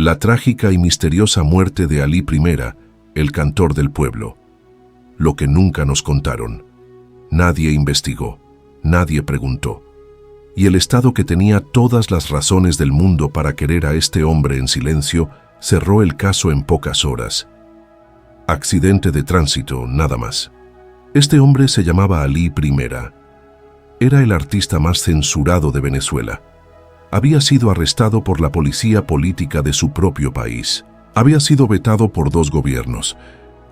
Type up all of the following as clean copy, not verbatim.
La trágica y misteriosa muerte de Alí I, el cantor del pueblo. Lo que nunca nos contaron. Nadie investigó, nadie preguntó. Y el Estado, que tenía todas las razones del mundo para querer a este hombre en silencio, cerró el caso en pocas horas. Accidente de tránsito, nada más. Este hombre se llamaba Alí I. Era el artista más censurado de Venezuela. Había sido arrestado por la policía política de su propio país. Había sido vetado por 2 gobiernos.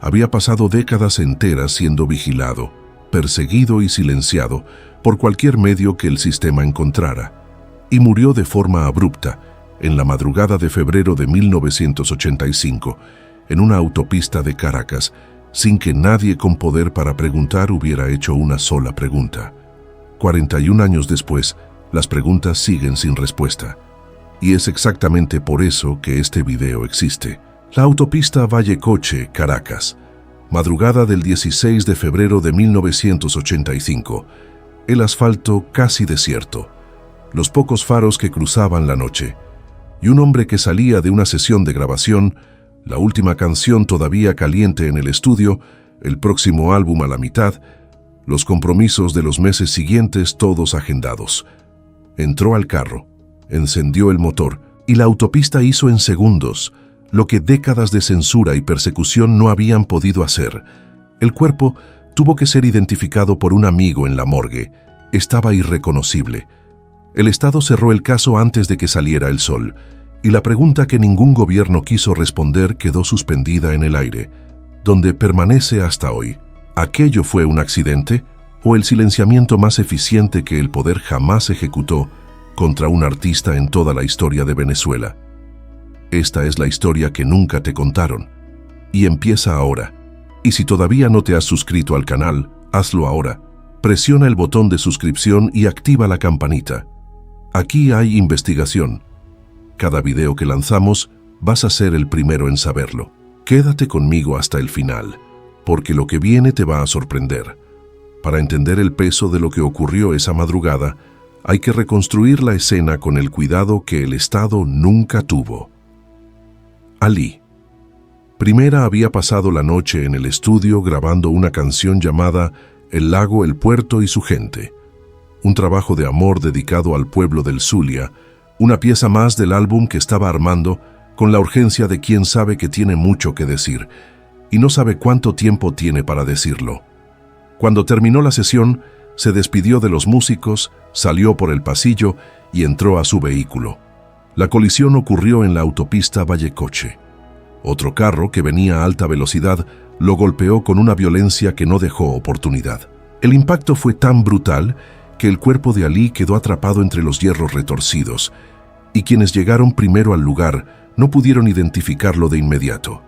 Había pasado décadas enteras siendo vigilado, perseguido y silenciado por cualquier medio que el sistema encontrara. Y murió de forma abrupta, en la madrugada de febrero de 1985, en una autopista de Caracas, sin que nadie con poder para preguntar hubiera hecho una sola pregunta. 41 años después, las preguntas siguen sin respuesta. Y es exactamente por eso que este video existe. La autopista Vallecoche, Caracas. Madrugada del 16 de febrero de 1985. El asfalto casi desierto. Los pocos faros que cruzaban la noche. Y un hombre que salía de una sesión de grabación, la última canción todavía caliente en el estudio, el próximo álbum a la mitad, los compromisos de los meses siguientes todos agendados. Entró al carro, encendió el motor y la autopista hizo en segundos lo que décadas de censura y persecución no habían podido hacer. El cuerpo tuvo que ser identificado por un amigo en la morgue. Estaba irreconocible. El Estado cerró el caso antes de que saliera el sol, y la pregunta que ningún gobierno quiso responder quedó suspendida en el aire, donde permanece hasta hoy. ¿Aquello fue un accidente o el silenciamiento más eficiente que el poder jamás ejecutó contra un artista en toda la historia de Venezuela? Esta es la historia que nunca te contaron, y empieza ahora. Y si todavía no te has suscrito al canal, hazlo ahora. Presiona el botón de suscripción y activa la campanita. Aquí hay investigación. Cada video que lanzamos, vas a ser el primero en saberlo. Quédate conmigo hasta el final, porque lo que viene te va a sorprender. Para entender el peso de lo que ocurrió esa madrugada, hay que reconstruir la escena con el cuidado que el Estado nunca tuvo. Alí. Primera había pasado la noche en el estudio grabando una canción llamada El lago, el puerto y su gente. Un trabajo de amor dedicado al pueblo del Zulia, una pieza más del álbum que estaba armando con la urgencia de quien sabe que tiene mucho que decir y no sabe cuánto tiempo tiene para decirlo. Cuando terminó la sesión, se despidió de los músicos, salió por el pasillo y entró a su vehículo. La colisión ocurrió en la autopista Vallecoche. Otro carro que venía a alta velocidad lo golpeó con una violencia que no dejó oportunidad. El impacto fue tan brutal que el cuerpo de Alí quedó atrapado entre los hierros retorcidos, y quienes llegaron primero al lugar no pudieron identificarlo de inmediato.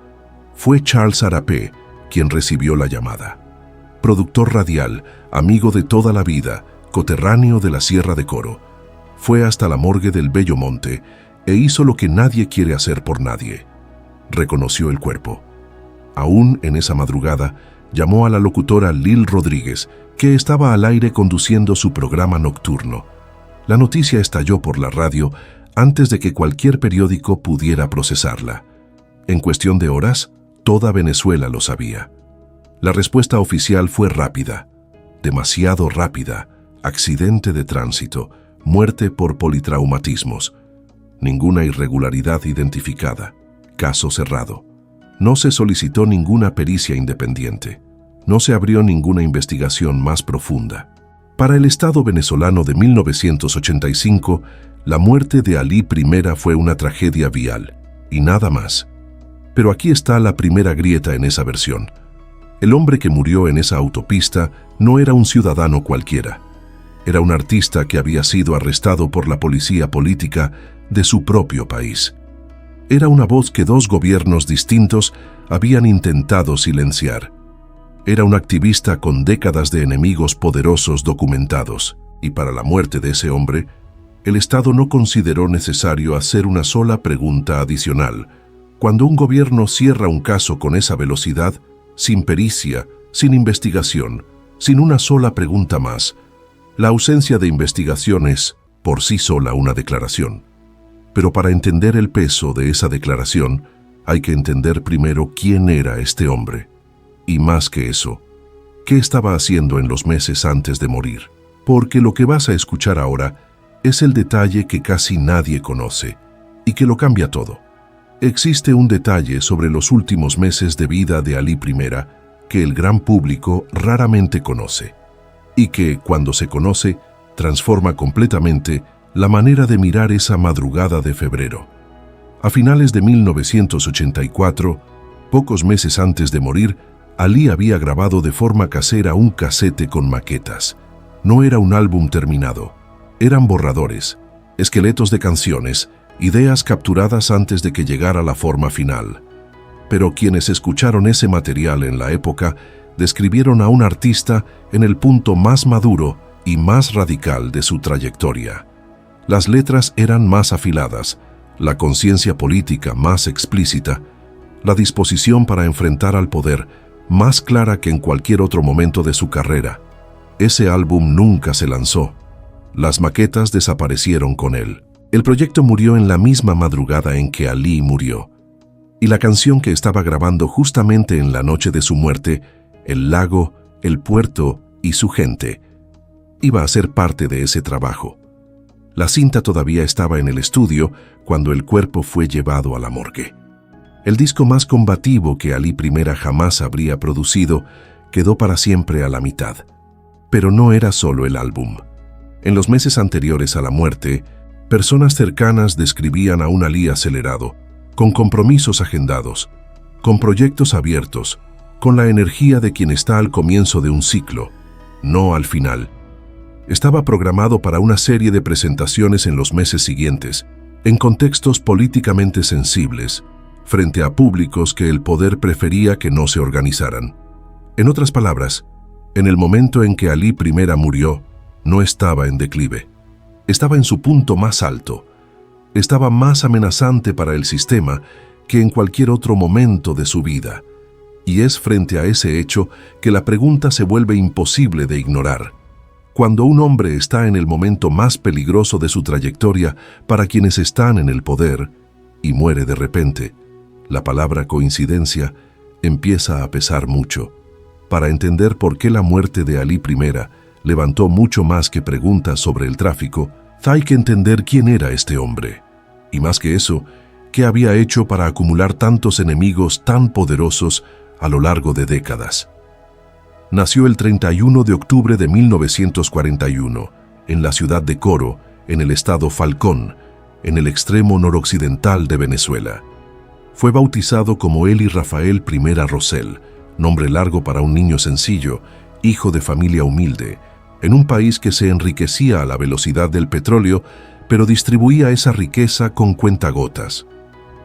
Fue Charles Arapé quien recibió la llamada. Productor radial, amigo de toda la vida, coterráneo de la Sierra de Coro. Fue hasta la morgue del Bello Monte e hizo lo que nadie quiere hacer por nadie. Reconoció el cuerpo. Aún en esa madrugada, llamó a la locutora Lil Rodríguez, que estaba al aire conduciendo su programa nocturno. La noticia estalló por la radio antes de que cualquier periódico pudiera procesarla. En cuestión de horas, toda Venezuela lo sabía. La respuesta oficial fue rápida, demasiado rápida: accidente de tránsito, muerte por politraumatismos. Ninguna irregularidad identificada. Caso cerrado. No se solicitó ninguna pericia independiente. No se abrió ninguna investigación más profunda. Para el Estado venezolano de 1985, la muerte de Alí I fue una tragedia vial, y nada más. Pero aquí está la primera grieta en esa versión. El hombre que murió en esa autopista no era un ciudadano cualquiera. Era un artista que había sido arrestado por la policía política de su propio país. Era una voz que 2 gobiernos distintos habían intentado silenciar. Era un activista con décadas de enemigos poderosos documentados, y para la muerte de ese hombre, el Estado no consideró necesario hacer una sola pregunta adicional. Cuando un gobierno cierra un caso con esa velocidad, sin pericia, sin investigación, sin una sola pregunta más, la ausencia de investigación es, por sí sola, una declaración. Pero para entender el peso de esa declaración, hay que entender primero quién era este hombre. Y más que eso, ¿qué estaba haciendo en los meses antes de morir? Porque lo que vas a escuchar ahora es el detalle que casi nadie conoce y que lo cambia todo. Existe un detalle sobre los últimos meses de vida de Alí I que el gran público raramente conoce y que, cuando se conoce, transforma completamente la manera de mirar esa madrugada de febrero. A finales de 1984, pocos meses antes de morir, Alí había grabado de forma casera un casete con maquetas. No era un álbum terminado, eran borradores, esqueletos de canciones, ideas capturadas antes de que llegara la forma final. Pero quienes escucharon ese material en la época describieron a un artista en el punto más maduro y más radical de su trayectoria. Las letras eran más afiladas, la conciencia política más explícita, la disposición para enfrentar al poder más clara que en cualquier otro momento de su carrera. Ese álbum nunca se lanzó. Las maquetas desaparecieron con él. El proyecto murió en la misma madrugada en que Alí murió. Y la canción que estaba grabando justamente en la noche de su muerte, el lago, el puerto y su gente, iba a ser parte de ese trabajo. La cinta todavía estaba en el estudio cuando el cuerpo fue llevado a la morgue. El disco más combativo que Alí I jamás habría producido quedó para siempre a la mitad. Pero no era solo el álbum. En los meses anteriores a la muerte, personas cercanas describían a un Alí acelerado, con compromisos agendados, con proyectos abiertos, con la energía de quien está al comienzo de un ciclo, no al final. Estaba programado para una serie de presentaciones en los meses siguientes, en contextos políticamente sensibles, frente a públicos que el poder prefería que no se organizaran. En otras palabras, en el momento en que Alí I murió, no estaba en declive. Estaba en su punto más alto. Estaba más amenazante para el sistema que en cualquier otro momento de su vida. Y es frente a ese hecho que la pregunta se vuelve imposible de ignorar. Cuando un hombre está en el momento más peligroso de su trayectoria para quienes están en el poder y muere de repente, la palabra coincidencia empieza a pesar mucho. Para entender por qué la muerte de Alí I levantó mucho más que preguntas sobre el tráfico, hay que entender quién era este hombre. Y más que eso, qué había hecho para acumular tantos enemigos tan poderosos a lo largo de décadas. Nació el 31 de octubre de 1941, en la ciudad de Coro, en el estado Falcón, en el extremo noroccidental de Venezuela. Fue bautizado como Eli Rafael I Rosell, nombre largo para un niño sencillo, hijo de familia humilde, en un país que se enriquecía a la velocidad del petróleo, pero distribuía esa riqueza con cuentagotas.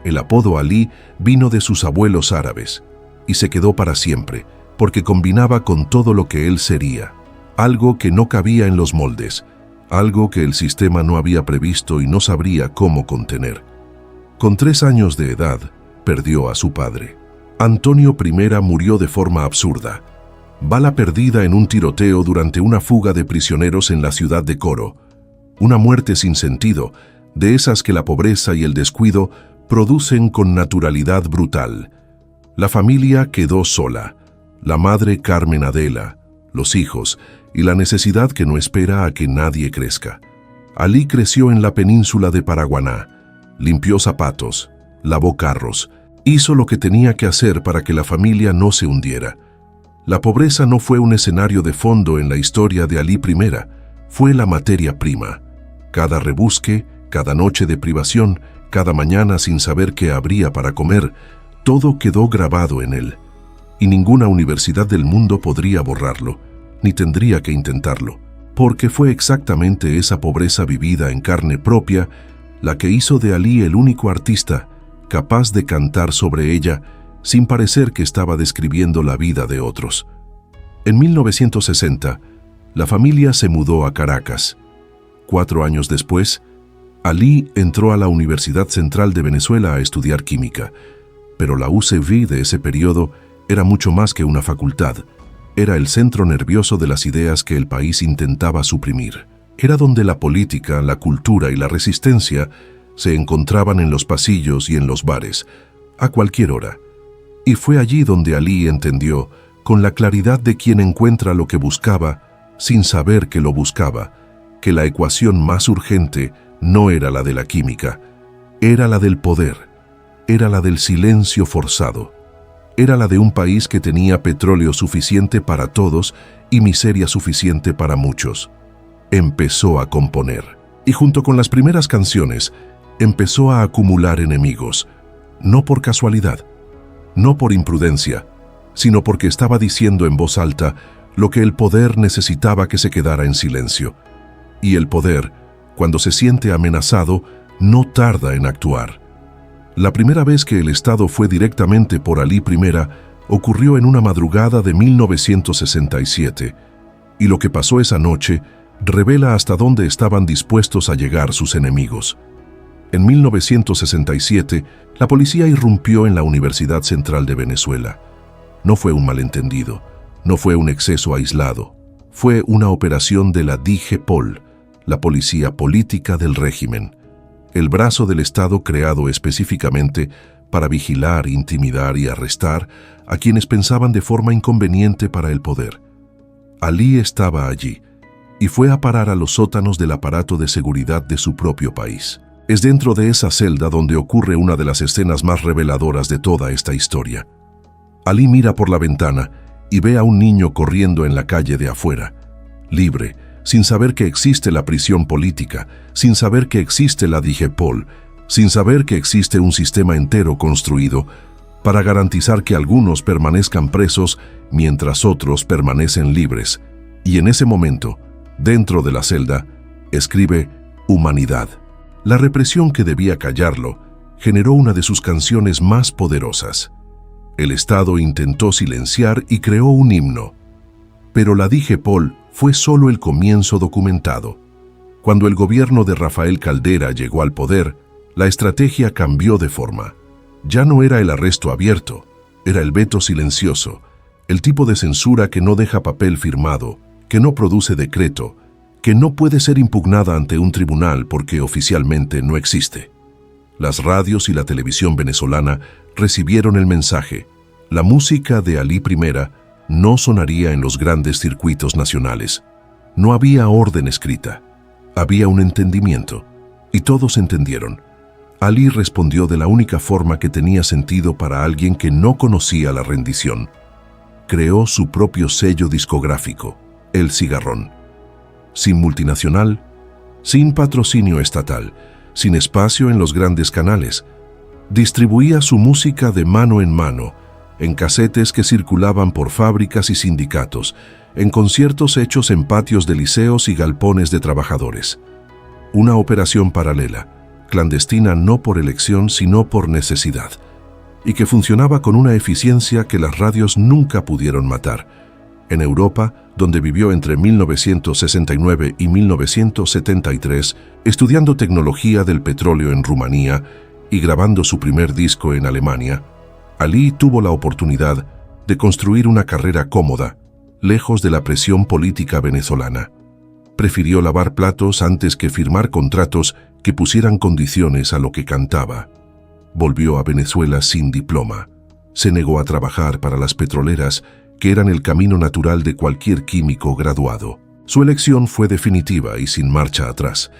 El apodo Alí vino de sus abuelos árabes, y se quedó para siempre, porque combinaba con todo lo que él sería, algo que no cabía en los moldes, algo que el sistema no había previsto y no sabría cómo contener. Con 3 años de edad, perdió a su padre. Antonio I murió de forma absurda. Bala perdida en un tiroteo durante una fuga de prisioneros en la ciudad de Coro. Una muerte sin sentido, de esas que la pobreza y el descuido producen con naturalidad brutal. La familia quedó sola. La madre Carmen Adela, los hijos y la necesidad que no espera a que nadie crezca. Alí creció en la península de Paraguaná. Limpió zapatos, lavó carros, hizo lo que tenía que hacer para que la familia no se hundiera. La pobreza no fue un escenario de fondo en la historia de Alí I, fue la materia prima. Cada rebusque, cada noche de privación, cada mañana sin saber qué habría para comer, todo quedó grabado en él. Y ninguna universidad del mundo podría borrarlo, ni tendría que intentarlo, porque fue exactamente esa pobreza vivida en carne propia la que hizo de Alí el único artista capaz de cantar sobre ella sin parecer que estaba describiendo la vida de otros. En 1960, la familia se mudó a Caracas. 4 años después, Alí entró a la Universidad Central de Venezuela a estudiar química, pero la UCV de ese periodo era mucho más que una facultad. Era el centro nervioso de las ideas que el país intentaba suprimir. Era donde la política, la cultura y la resistencia se encontraban en los pasillos y en los bares, a cualquier hora. Y fue allí donde Alí entendió, con la claridad de quien encuentra lo que buscaba, sin saber que lo buscaba, que la ecuación más urgente no era la de la química, era la del poder, era la del silencio forzado, era la de un país que tenía petróleo suficiente para todos y miseria suficiente para muchos. Empezó a componer, y junto con las primeras canciones, empezó a acumular enemigos, no por casualidad, no por imprudencia, sino porque estaba diciendo en voz alta lo que el poder necesitaba que se quedara en silencio. Y el poder, cuando se siente amenazado, no tarda en actuar. La primera vez que el Estado fue directamente por Alí I ocurrió en una madrugada de 1967, y lo que pasó esa noche revela hasta dónde estaban dispuestos a llegar sus enemigos. En 1967, la policía irrumpió en la Universidad Central de Venezuela. No fue un malentendido, no fue un exceso aislado, fue una operación de la DIGEPOL, la Policía Política del Régimen, el brazo del Estado creado específicamente para vigilar, intimidar y arrestar a quienes pensaban de forma inconveniente para el poder. Alí estaba allí y fue a parar a los sótanos del aparato de seguridad de su propio país. Es dentro de esa celda donde ocurre una de las escenas más reveladoras de toda esta historia. Alí mira por la ventana y ve a un niño corriendo en la calle de afuera, libre, sin saber que existe la prisión política, sin saber que existe la DIGEPOL, sin saber que existe un sistema entero construido para garantizar que algunos permanezcan presos mientras otros permanecen libres. Y en ese momento, dentro de la celda, escribe Humanidad. La represión que debía callarlo generó una de sus canciones más poderosas. El Estado intentó silenciar y creó un himno, pero la DIGEPOL fue solo el comienzo documentado. Cuando el gobierno de Rafael Caldera llegó al poder, la estrategia cambió de forma. Ya no era el arresto abierto, era el veto silencioso, el tipo de censura que no deja papel firmado, que no produce decreto, que no puede ser impugnada ante un tribunal porque oficialmente no existe. Las radios y la televisión venezolana recibieron el mensaje. La música de Alí I no sonaría en los grandes circuitos nacionales. No había orden escrita. Había un entendimiento. Y todos entendieron. Alí respondió de la única forma que tenía sentido para alguien que no conocía la rendición. Creó su propio sello discográfico, El Cigarrón. Sin multinacional, sin patrocinio estatal, sin espacio en los grandes canales. Distribuía su música de mano en casetes que circulaban por fábricas y sindicatos, en conciertos hechos en patios de liceos y galpones de trabajadores. Una operación paralela, clandestina no por elección sino por necesidad, y que funcionaba con una eficiencia que las radios nunca pudieron matar. En Europa, donde vivió entre 1969 y 1973, estudiando tecnología del petróleo en Rumanía y grabando su primer disco en Alemania, Alí tuvo la oportunidad de construir una carrera cómoda, lejos de la presión política venezolana. Prefirió lavar platos antes que firmar contratos que pusieran condiciones a lo que cantaba. Volvió a Venezuela sin diploma. Se negó a trabajar para las petroleras, que eran el camino natural de cualquier químico graduado. Su elección fue definitiva y sin marcha atrás.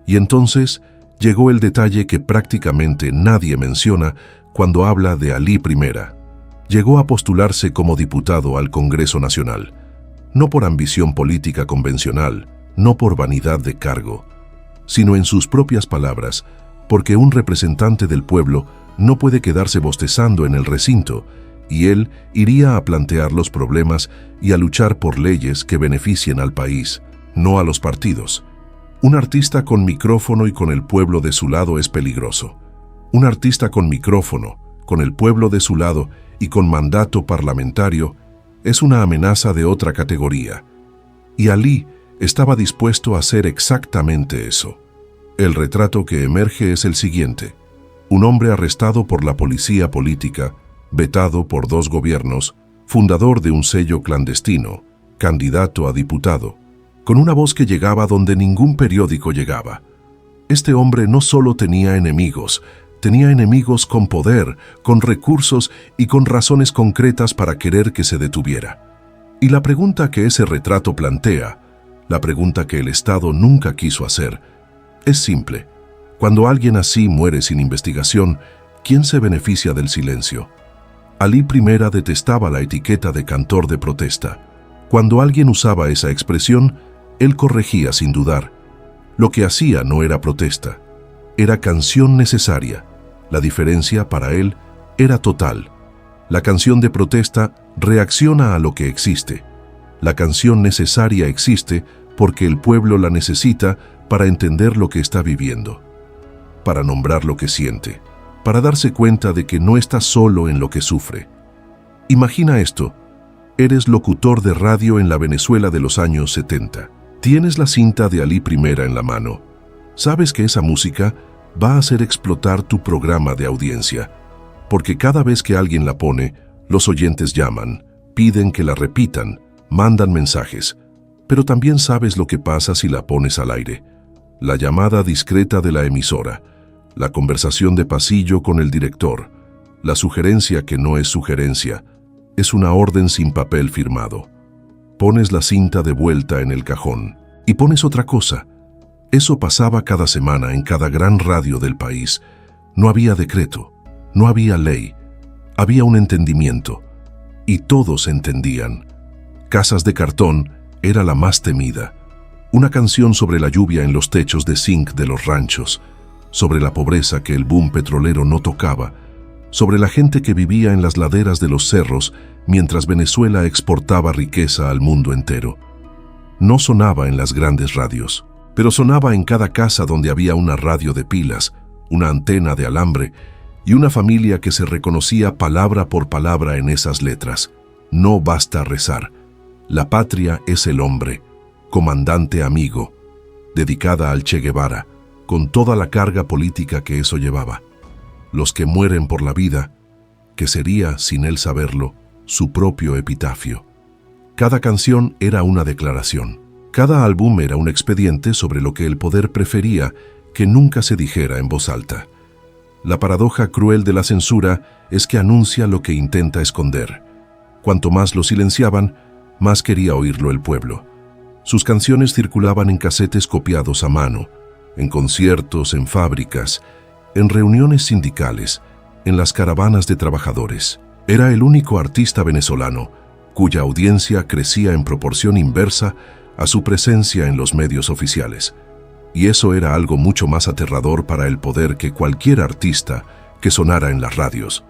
Y entonces llegó el detalle que prácticamente nadie menciona cuando habla de Alí I. Llegó a postularse como diputado al Congreso Nacional, no por ambición política convencional, no por vanidad de cargo, sino en sus propias palabras, porque un representante del pueblo no puede quedarse bostezando en el recinto, y él iría a plantear los problemas y a luchar por leyes que beneficien al país, no a los partidos. Un artista con micrófono y con el pueblo de su lado es peligroso. Un artista con micrófono, con el pueblo de su lado y con mandato parlamentario es una amenaza de otra categoría. Y Alí estaba dispuesto a hacer exactamente eso. El retrato que emerge es el siguiente: un hombre arrestado por la policía política, vetado por 2 gobiernos, fundador de un sello clandestino, candidato a diputado, con una voz que llegaba donde ningún periódico llegaba. Este hombre no solo tenía enemigos con poder, con recursos y con razones concretas para querer que se detuviera. Y la pregunta que ese retrato plantea, la pregunta que el Estado nunca quiso hacer, es simple. Cuando alguien así muere sin investigación, ¿quién se beneficia del silencio? Alí I detestaba la etiqueta de cantor de protesta. Cuando alguien usaba esa expresión, él corregía sin dudar. Lo que hacía no era protesta, era canción necesaria. La diferencia para él era total. La canción de protesta reacciona a lo que existe. La canción necesaria existe porque el pueblo la necesita para entender lo que está viviendo, para nombrar lo que siente, para darse cuenta de que no está solo en lo que sufre. Imagina esto. Eres locutor de radio en la Venezuela de los años 70. Tienes la cinta de Alí I en la mano. Sabes que esa música va a hacer explotar tu programa de audiencia, porque cada vez que alguien la pone, los oyentes llaman, piden que la repitan, mandan mensajes. Pero también sabes lo que pasa si la pones al aire. La llamada discreta de la emisora, la conversación de pasillo con el director, la sugerencia que no es sugerencia, es una orden sin papel firmado. Pones la cinta de vuelta en el cajón y pones otra cosa. Eso pasaba cada semana en cada gran radio del país. No había decreto, no había ley, había un entendimiento. Y todos entendían. Casas de cartón era la más temida. Una canción sobre la lluvia en los techos de zinc de los ranchos, sobre la pobreza que el boom petrolero no tocaba, sobre la gente que vivía en las laderas de los cerros mientras Venezuela exportaba riqueza al mundo entero. No sonaba en las grandes radios, pero sonaba en cada casa donde había una radio de pilas, una antena de alambre y una familia que se reconocía palabra por palabra en esas letras. No basta rezar. La patria es el hombre, comandante amigo, dedicada al Che Guevara, con toda la carga política que eso llevaba. Los que mueren por la vida, que sería, sin él saberlo, su propio epitafio. Cada canción era una declaración. Cada álbum era un expediente sobre lo que el poder prefería que nunca se dijera en voz alta. La paradoja cruel de la censura es que anuncia lo que intenta esconder. Cuanto más lo silenciaban, más quería oírlo el pueblo. Sus canciones circulaban en casetes copiados a mano, en conciertos, en fábricas, en reuniones sindicales, en las caravanas de trabajadores. Era el único artista venezolano cuya audiencia crecía en proporción inversa a su presencia en los medios oficiales. Y eso era algo mucho más aterrador para el poder que cualquier artista que sonara en las radios,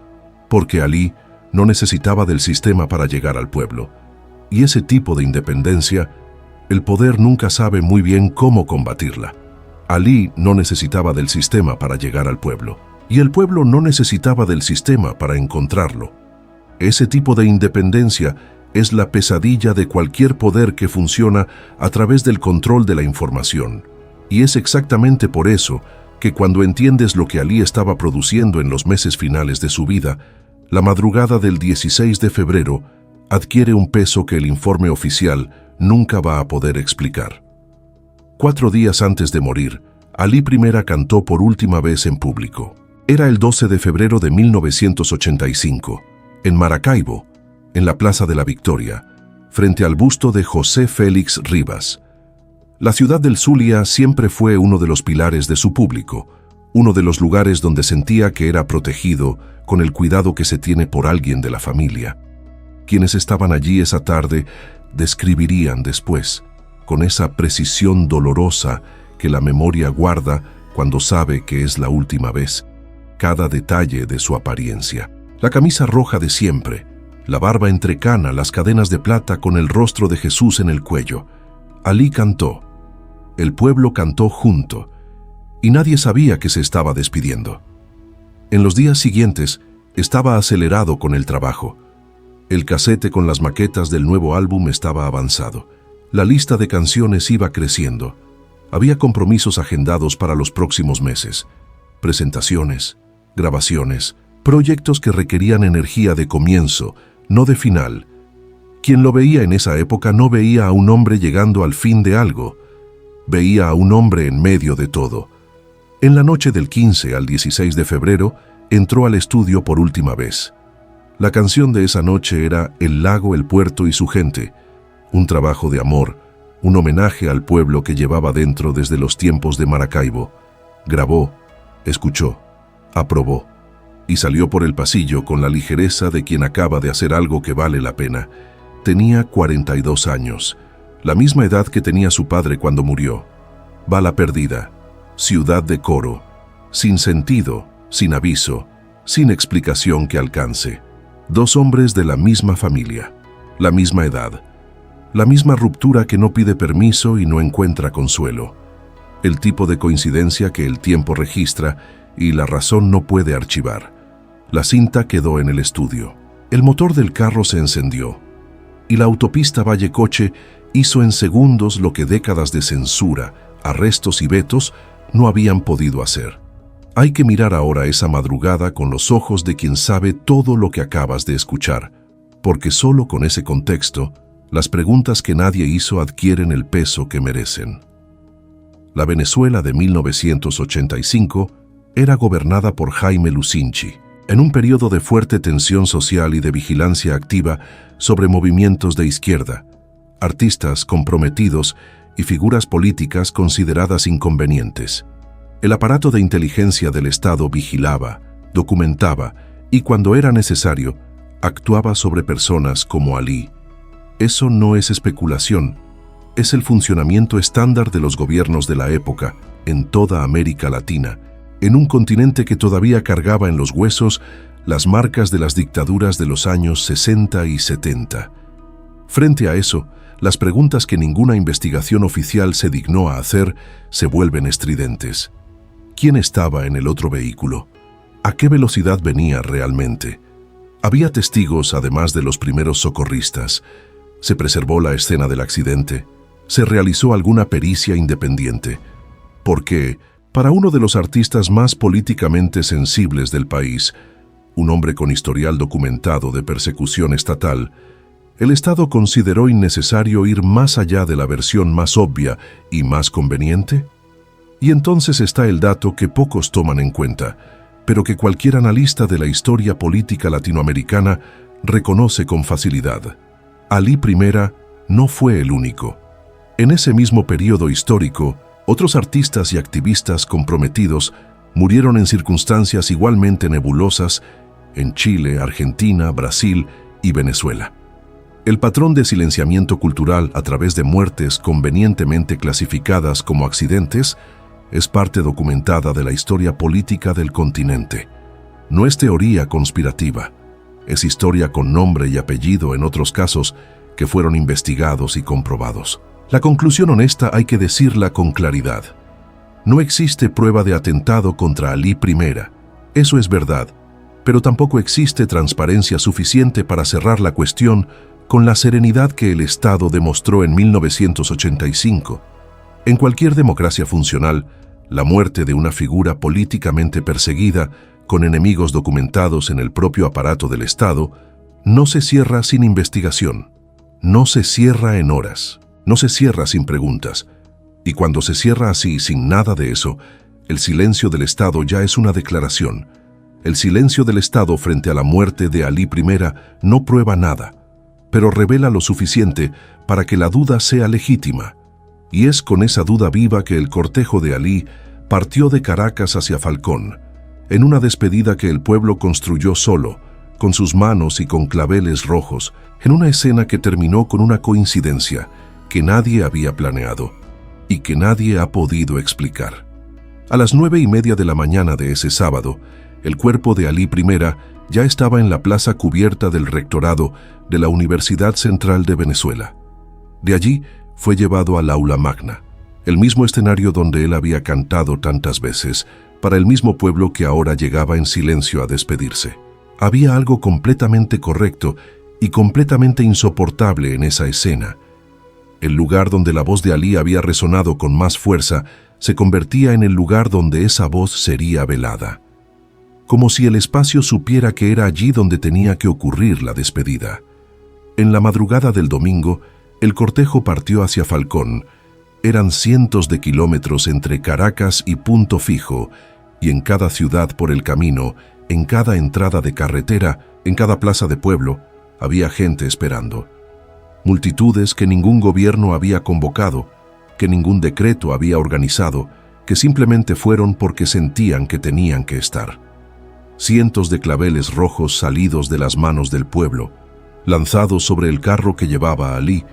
porque Alí no necesitaba del sistema para llegar al pueblo. Y ese tipo de independencia, el poder nunca sabe muy bien cómo combatirla. Alí no necesitaba del sistema para llegar al pueblo, y el pueblo no necesitaba del sistema para encontrarlo. Ese tipo de independencia es la pesadilla de cualquier poder que funciona a través del control de la información. Y es exactamente por eso que cuando entiendes lo que Alí estaba produciendo en los meses finales de su vida, la madrugada del 16 de febrero adquiere un peso que el informe oficial nunca va a poder explicar. 4 días antes de morir, Alí I cantó por última vez en público. Era el 12 de febrero de 1985, en Maracaibo, en la Plaza de la Victoria, frente al busto de José Félix Rivas. La ciudad del Zulia siempre fue uno de los pilares de su público, uno de los lugares donde sentía que era protegido con el cuidado que se tiene por alguien de la familia. Quienes estaban allí esa tarde describirían después, con esa precisión dolorosa que la memoria guarda cuando sabe que es la última vez, cada detalle de su apariencia. La camisa roja de siempre, la barba entrecana, las cadenas de plata con el rostro de Jesús en el cuello. Alí cantó. El pueblo cantó junto, y nadie sabía que se estaba despidiendo. En los días siguientes, estaba acelerado con el trabajo. El casete con las maquetas del nuevo álbum estaba avanzado. La lista de canciones iba creciendo. Había compromisos agendados para los próximos meses. Presentaciones, grabaciones, proyectos que requerían energía de comienzo, no de final. Quien lo veía en esa época no veía a un hombre llegando al fin de algo. Veía a un hombre en medio de todo, En la noche del 15 al 16 de febrero, entró al estudio por última vez. La canción de esa noche era El lago, el puerto y su gente, un trabajo de amor, un homenaje al pueblo que llevaba dentro desde los tiempos de Maracaibo. Grabó, escuchó, aprobó y salió por el pasillo con la ligereza de quien acaba de hacer algo que vale la pena. Tenía 42 años, la misma edad que tenía su padre cuando murió. Bala perdida, ciudad de Coro, sin sentido, sin aviso, sin explicación que alcance. Dos hombres de la misma familia, la misma edad, la misma ruptura que no pide permiso y no encuentra consuelo. El tipo de coincidencia que el tiempo registra y la razón no puede archivar. La cinta quedó en el estudio. El motor del carro se encendió y la autopista Vallecoche hizo en segundos lo que décadas de censura, arrestos y vetos no habían podido hacer. Hay que mirar ahora esa madrugada con los ojos de quien sabe todo lo que acabas de escuchar, porque solo con ese contexto, las preguntas que nadie hizo adquieren el peso que merecen. La Venezuela de 1985 era gobernada por Jaime Lucinchi, en un periodo de fuerte tensión social y de vigilancia activa sobre movimientos de izquierda, artistas comprometidos y figuras políticas consideradas inconvenientes. El aparato de inteligencia del Estado vigilaba, documentaba y, cuando era necesario, actuaba sobre personas como Alí. Eso no es especulación, es el funcionamiento estándar de los gobiernos de la época en toda América Latina, en un continente que todavía cargaba en los huesos las marcas de las dictaduras de los años 60 y 70. Frente a eso, las preguntas que ninguna investigación oficial se dignó a hacer se vuelven estridentes. ¿Quién estaba en el otro vehículo? ¿A qué velocidad venía realmente? Había testigos además de los primeros socorristas. ¿Se preservó la escena del accidente? ¿Se realizó alguna pericia independiente? Porque, para uno de los artistas más políticamente sensibles del país, un hombre con historial documentado de persecución estatal, el Estado consideró innecesario ir más allá de la versión más obvia y más conveniente. Y entonces está el dato que pocos toman en cuenta, pero que cualquier analista de la historia política latinoamericana reconoce con facilidad. Alí I no fue el único. En ese mismo periodo histórico, otros artistas y activistas comprometidos murieron en circunstancias igualmente nebulosas en Chile, Argentina, Brasil y Venezuela. El patrón de silenciamiento cultural a través de muertes convenientemente clasificadas como accidentes es parte documentada de la historia política del continente. No es teoría conspirativa, es historia con nombre y apellido en otros casos que fueron investigados y comprobados. La conclusión honesta hay que decirla con claridad. No existe prueba de atentado contra Alí I, eso es verdad, pero tampoco existe transparencia suficiente para cerrar la cuestión con la serenidad que el Estado demostró en 1985. En cualquier democracia funcional, la muerte de una figura políticamente perseguida, con enemigos documentados en el propio aparato del Estado, no se cierra sin investigación, no se cierra en horas, no se cierra sin preguntas. Y cuando se cierra así, sin nada de eso, el silencio del Estado ya es una declaración. El silencio del Estado frente a la muerte de Alí I no prueba nada, pero revela lo suficiente para que la duda sea legítima. Y es con esa duda viva que el cortejo de Alí partió de Caracas hacia Falcón, en una despedida que el pueblo construyó solo, con sus manos y con claveles rojos, en una escena que terminó con una coincidencia que nadie había planeado y que nadie ha podido explicar. A las 9:30 de la mañana de ese sábado, el cuerpo de Alí I ya estaba en la plaza cubierta del rectorado de la Universidad Central de Venezuela. De allí fue llevado al aula magna, el mismo escenario donde él había cantado tantas veces, para el mismo pueblo que ahora llegaba en silencio a despedirse. Había algo completamente correcto y completamente insoportable en esa escena. El lugar donde la voz de Alí había resonado con más fuerza se convertía en el lugar donde esa voz sería velada. Como si el espacio supiera que era allí donde tenía que ocurrir la despedida. En la madrugada del domingo, el cortejo partió hacia Falcón, Eran cientos de kilómetros entre Caracas y Punto Fijo, y en cada ciudad por el camino, en cada entrada de carretera, en cada plaza de pueblo, había gente esperando. Multitudes que ningún gobierno había convocado, que ningún decreto había organizado, que simplemente fueron porque sentían que tenían que estar. Cientos de claveles rojos salidos de las manos del pueblo, lanzados sobre el carro que llevaba a Alí,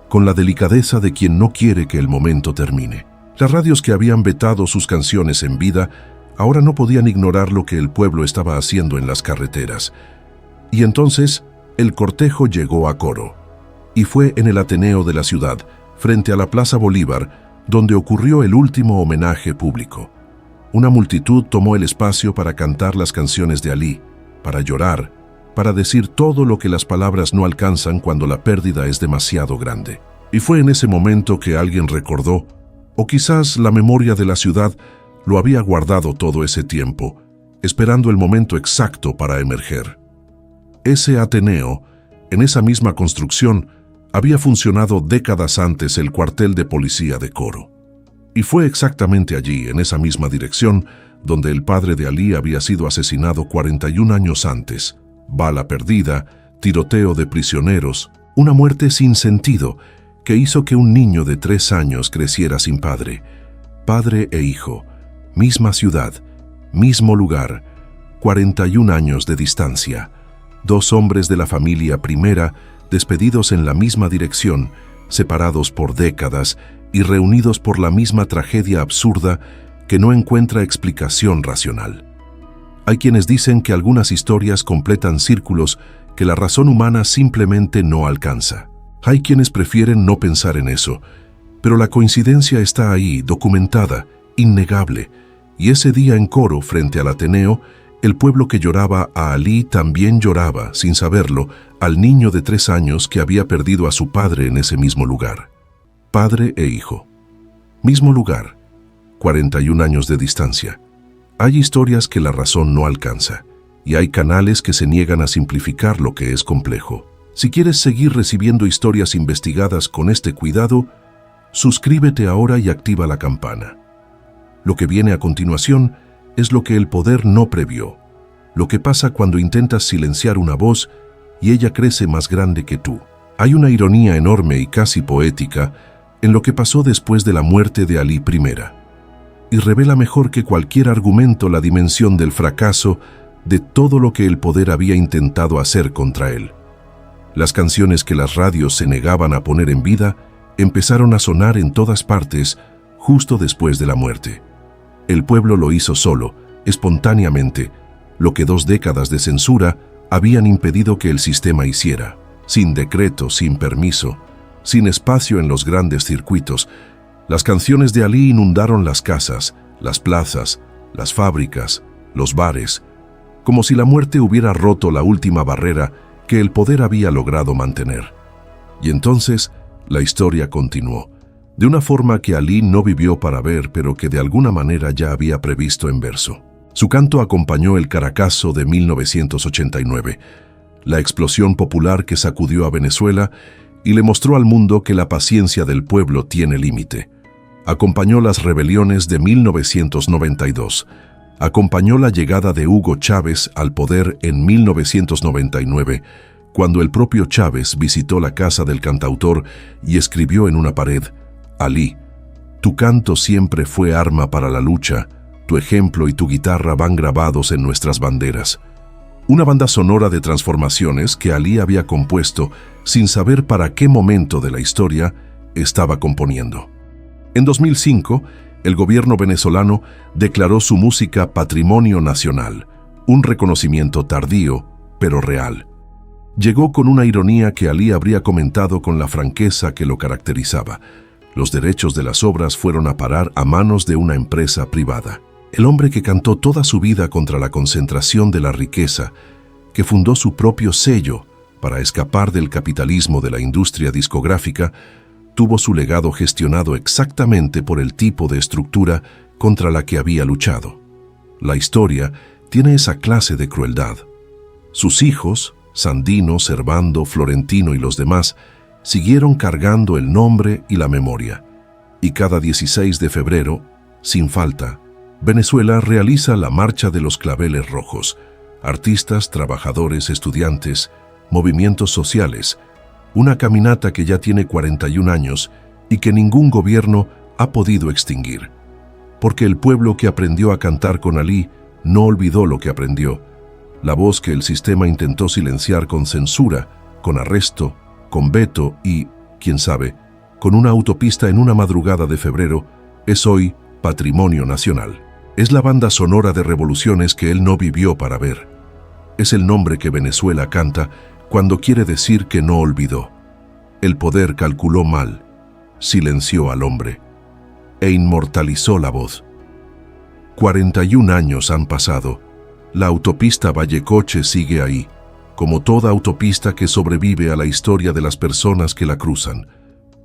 con la delicadeza de quien no quiere que el momento termine. Las radios que habían vetado sus canciones en vida ahora no podían ignorar lo que el pueblo estaba haciendo en las carreteras. Y entonces el cortejo llegó a Coro, y fue en el Ateneo de la ciudad, frente a la Plaza Bolívar, donde ocurrió el último homenaje público. Una multitud tomó el espacio para cantar las canciones de Alí, para llorar, para decir todo lo que las palabras no alcanzan cuando la pérdida es demasiado grande. Y fue en ese momento que alguien recordó, o quizás la memoria de la ciudad lo había guardado todo ese tiempo, esperando el momento exacto para emerger. Ese Ateneo, en esa misma construcción, había funcionado décadas antes el cuartel de policía de Coro. Y fue exactamente allí, en esa misma dirección, donde el padre de Alí había sido asesinado 41 años antes. Bala perdida, tiroteo de prisioneros, una muerte sin sentido que hizo que un niño de 3 años creciera sin padre. Padre e hijo, misma ciudad, mismo lugar, 41 años de distancia. 2 hombres de la familia primera, despedidos en la misma dirección, separados por décadas y reunidos por la misma tragedia absurda que no encuentra explicación racional. Hay quienes dicen que algunas historias completan círculos que la razón humana simplemente no alcanza. Hay quienes prefieren no pensar en eso, pero la coincidencia está ahí, documentada, innegable, y ese día en Coro, frente al Ateneo, el pueblo que lloraba a Alí también lloraba, sin saberlo, al niño de 3 años que había perdido a su padre en ese mismo lugar. Padre e hijo. Mismo lugar, 41 años de distancia. Hay historias que la razón no alcanza, y hay canales que se niegan a simplificar lo que es complejo. Si quieres seguir recibiendo historias investigadas con este cuidado, suscríbete ahora y activa la campana. Lo que viene a continuación es lo que el poder no previó, lo que pasa cuando intentas silenciar una voz y ella crece más grande que tú. Hay una ironía enorme y casi poética en lo que pasó después de la muerte de Alí I, y revela mejor que cualquier argumento la dimensión del fracaso de todo lo que el poder había intentado hacer contra él. Las canciones que las radios se negaban a poner en vida empezaron a sonar en todas partes justo después de la muerte. El pueblo lo hizo solo, espontáneamente, lo que 2 décadas de censura habían impedido que el sistema hiciera, sin decreto, sin permiso, sin espacio en los grandes circuitos. Las canciones de Alí inundaron las casas, las plazas, las fábricas, los bares, como si la muerte hubiera roto la última barrera que el poder había logrado mantener. Y entonces, la historia continuó, de una forma que Alí no vivió para ver, pero que de alguna manera ya había previsto en verso. Su canto acompañó el Caracazo de 1989, la explosión popular que sacudió a Venezuela y le mostró al mundo que la paciencia del pueblo tiene límite. Acompañó las rebeliones de 1992, acompañó la llegada de Hugo Chávez al poder en 1999, cuando el propio Chávez visitó la casa del cantautor y escribió en una pared: Alí, tu canto siempre fue arma para la lucha, tu ejemplo y tu guitarra van grabados en nuestras banderas. Una banda sonora de transformaciones que Alí había compuesto sin saber para qué momento de la historia estaba componiendo. En 2005, el gobierno venezolano declaró su música Patrimonio Nacional, un reconocimiento tardío, pero real. Llegó con una ironía que Alí habría comentado con la franqueza que lo caracterizaba. Los derechos de las obras fueron a parar a manos de una empresa privada. El hombre que cantó toda su vida contra la concentración de la riqueza, que fundó su propio sello para escapar del capitalismo de la industria discográfica, tuvo su legado gestionado exactamente por el tipo de estructura contra la que había luchado. La historia tiene esa clase de crueldad. Sus hijos, Sandino, Servando, Florentino y los demás, siguieron cargando el nombre y la memoria. Y cada 16 de febrero, sin falta, Venezuela realiza la Marcha de los Claveles Rojos. Artistas, trabajadores, estudiantes, movimientos sociales, una caminata que ya tiene 41 años y que ningún gobierno ha podido extinguir. Porque el pueblo que aprendió a cantar con Alí no olvidó lo que aprendió. La voz que el sistema intentó silenciar con censura, con arresto, con veto y, quién sabe, con una autopista en una madrugada de febrero, es hoy patrimonio nacional. Es la banda sonora de revoluciones que él no vivió para ver. Es el nombre que Venezuela canta cuando quiere decir que no olvidó. El poder calculó mal, silenció al hombre e inmortalizó la voz. 41 años han pasado. La autopista Vallecoche sigue ahí, como toda autopista que sobrevive a la historia de las personas que la cruzan.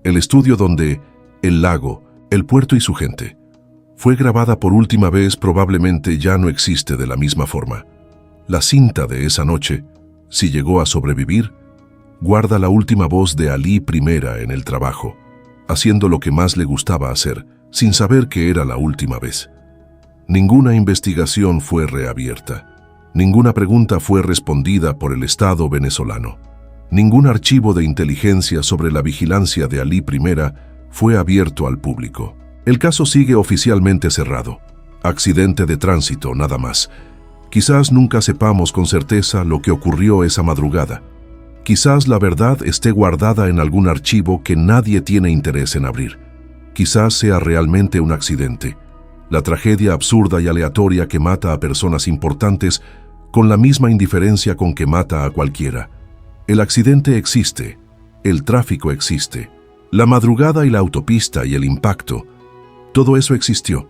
El estudio donde el lago, el puerto y su gente fue grabada por última vez probablemente ya no existe de la misma forma. La cinta de esa noche, si llegó a sobrevivir, guarda la última voz de Alí Primera en el trabajo, haciendo lo que más le gustaba hacer, sin saber que era la última vez. Ninguna investigación fue reabierta. Ninguna pregunta fue respondida por el Estado venezolano. Ningún archivo de inteligencia sobre la vigilancia de Alí Primera fue abierto al público. El caso sigue oficialmente cerrado. Accidente de tránsito, nada más. Quizás nunca sepamos con certeza lo que ocurrió esa madrugada. Quizás la verdad esté guardada en algún archivo que nadie tiene interés en abrir. Quizás sea realmente un accidente. La tragedia absurda y aleatoria que mata a personas importantes con la misma indiferencia con que mata a cualquiera. El accidente existe. El tráfico existe. La madrugada y la autopista y el impacto. Todo eso existió.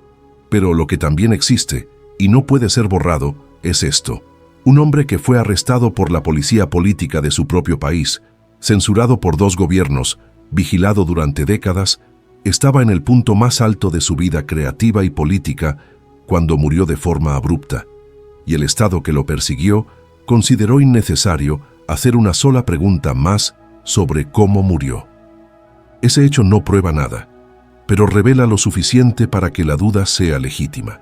Pero lo que también existe, y no puede ser borrado, es esto. Un hombre que fue arrestado por la policía política de su propio país, censurado por 2 gobiernos, vigilado durante décadas, estaba en el punto más alto de su vida creativa y política cuando murió de forma abrupta, y el Estado que lo persiguió consideró innecesario hacer una sola pregunta más sobre cómo murió. Ese hecho no prueba nada, pero revela lo suficiente para que la duda sea legítima,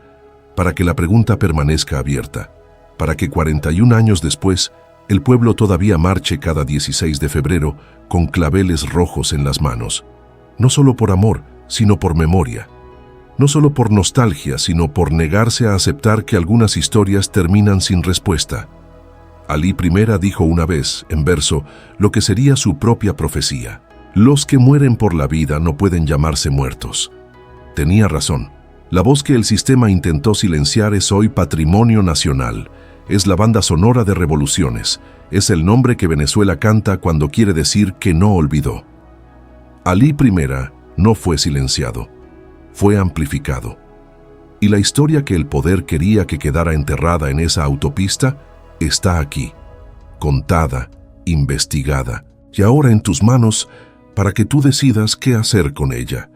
para que la pregunta permanezca abierta, para que 41 años después el pueblo todavía marche cada 16 de febrero con claveles rojos en las manos, no solo por amor, sino por memoria, no solo por nostalgia, sino por negarse a aceptar que algunas historias terminan sin respuesta. Alí Primera dijo una vez, en verso, lo que sería su propia profecía. Los que mueren por la vida no pueden llamarse muertos. Tenía razón. La voz que el sistema intentó silenciar es hoy patrimonio nacional. Es la banda sonora de revoluciones. Es el nombre que Venezuela canta cuando quiere decir que no olvidó. Alí Primera no fue silenciado. Fue amplificado. Y la historia que el poder quería que quedara enterrada en esa autopista está aquí, contada, investigada, y ahora en tus manos para que tú decidas qué hacer con ella.